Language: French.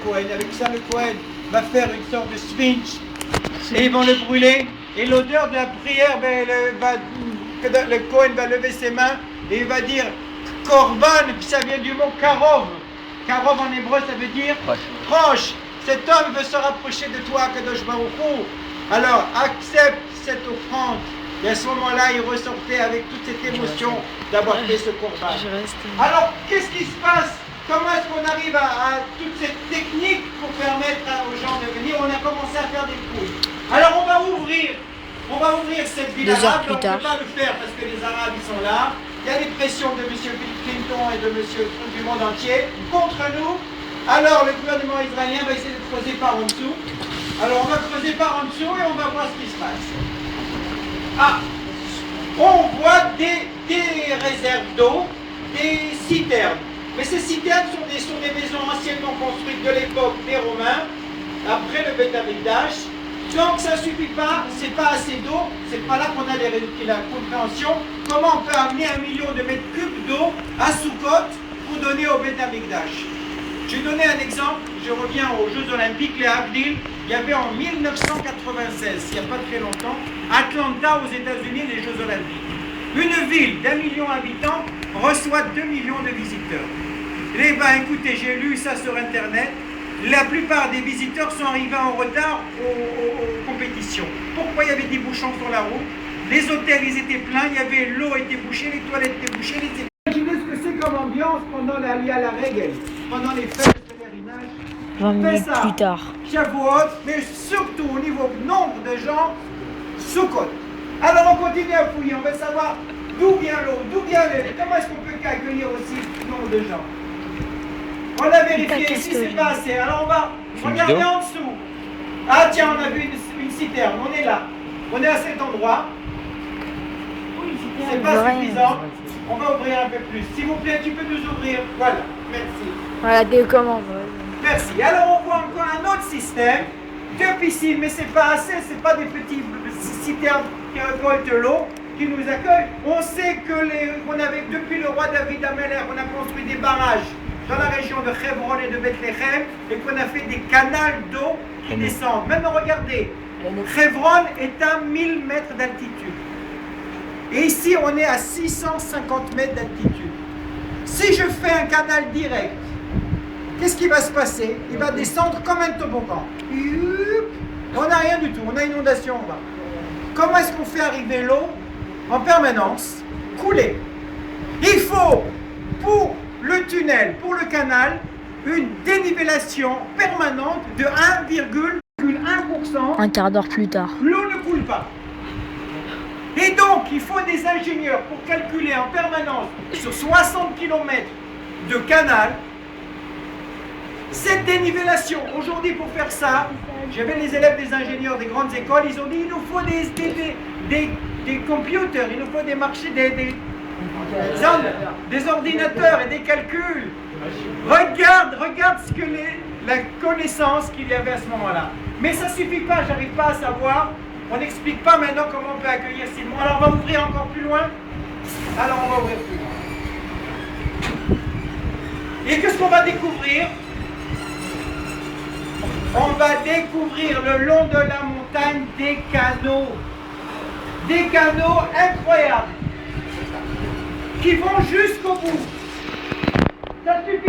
Cohen. Avec ça, le Cohen va faire une sorte de sphinx et ils vont le brûler. Et l'odeur de la prière, le Cohen va lever ses mains et il va dire Korban, puis ça vient du mot Karov. Karov en hébreu, ça veut dire proche. Cet homme veut se rapprocher de toi, Kadosh Baruch Hu. Alors, accepte cette offrande. Et à ce moment-là, il ressortait avec toute cette émotion d'avoir fait ce Korban. Alors, qu'est-ce qui se passe? Comment est-ce qu'on arrive à toute cette technique pour permettre aux gens de venir? On a commencé à faire des couilles. Alors, on va ouvrir cette ville arabe. On ne peut pas le faire parce que les Arabes, ils sont là. Il y a des pressions de M. Bill Clinton et de M. Trump du monde entier contre nous. Alors, le gouvernement israélien va essayer de creuser par en dessous. Alors, on va creuser par en dessous et on va voir ce qui se passe. Ah, on voit des réserves d'eau, des citernes. Mais ces citernes sont des maisons anciennement construites de l'époque des Romains, après le Beth Amikdash. Donc ça ne suffit pas, c'est pas assez d'eau, c'est pas là qu'on a la compréhension. Comment on peut amener 1 million de mètres cubes d'eau à Sukkot pour donner au Beth Amikdash? Je vais donner un exemple, je reviens aux Jeux Olympiques, les Havdil. Il y avait en 1996, il n'y a pas très longtemps, Atlanta aux États-Unis, les Jeux Olympiques. Une ville d'1 million d'habitants reçoit 2 millions de visiteurs. Eh bien, écoutez, j'ai lu ça sur Internet. La plupart des visiteurs sont arrivés en retard aux compétitions. Pourquoi il y avait des bouchons sur la route? Les hôtels, ils étaient pleins, il y avait l'eau était bouchée, les toilettes étaient bouchées. Imaginez ce que c'est comme ambiance pendant l'Aliyah à la règle, pendant les fêtes de pèlerinage. 20 minutes plus tard. Shavuot, mais surtout au niveau nombre de gens, Sukkot. Alors on continue à fouiller, on veut savoir d'où vient l'eau, comment est-ce qu'on peut accueillir aussi ce nombre de gens. On a vérifié ici, c'est pas assez. Alors on va regarder en dessous. Ah tiens, on a vu une citerne, on est là. On est à cet endroit. C'est pas suffisant. On va ouvrir un peu plus. S'il vous plaît, tu peux nous ouvrir. Voilà, merci. Voilà, des commandes. Merci. Alors on voit encore un autre système. 2 piscines, mais c'est pas assez, c'est pas des petits citernes qui récoltent l'eau, qui nous accueillent. On sait qu'on avait, depuis le roi David Ameller, on a construit des barrages dans la région de Hebron et de Bethléem, et qu'on a fait des canals d'eau qui descendent. Maintenant, regardez, Hebron est à 1000 mètres d'altitude. Et ici, on est à 650 mètres d'altitude. Si je fais un canal direct, qu'est-ce qui va se passer? Il va descendre comme un toboggan. On n'a rien du tout, on a inondation en bas. Comment est-ce qu'on fait arriver l'eau en permanence, couler? Il faut, pour le tunnel, pour le canal, une dénivellation permanente de 1,1%. Un quart d'heure plus tard. L'eau ne coule pas. Et donc, il faut des ingénieurs pour calculer en permanence sur 60 km de canal cette dénivellation. Aujourd'hui, pour faire ça, j'avais les élèves des ingénieurs des grandes écoles, ils ont dit il nous faut des computers, il nous faut des marchés, des ordinateurs et des calculs. Regarde ce que la connaissance qu'il y avait à ce moment-là. Mais ça ne suffit pas, j'arrive pas à savoir. On n'explique pas maintenant comment on peut accueillir ces mots. Alors on va ouvrir encore plus loin. Alors on va ouvrir plus loin. Et qu'est-ce qu'on va découvrir? On va découvrir le long de la montagne des canaux. Des canaux incroyables qui vont jusqu'au bout. Ça suffit.